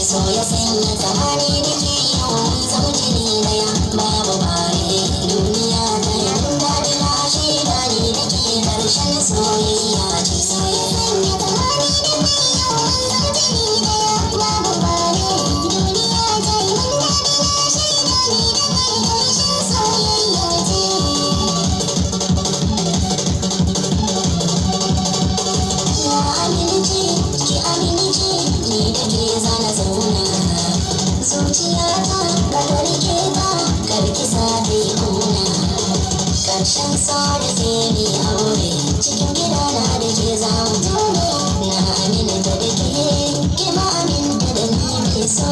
So ya sanya zamani da ke yau zama jini daya babu bare duniya ta yi daɗi na shaida ne da ke ƙarshen soyayya ce. So ya sanya zamani da ke yau zama jini daya babu bare duniya ta yi daɗi na shaida ne da ke ƙarshen soyayya ce. Ya amince ki amince ni da ke zana zauna zuciyata ba ta rike ba karki sa ta yi kuna ƙarshen so da sai ni aure cikin gidana da ke zamu zaune na aminta da ke ma aminta da ni mai so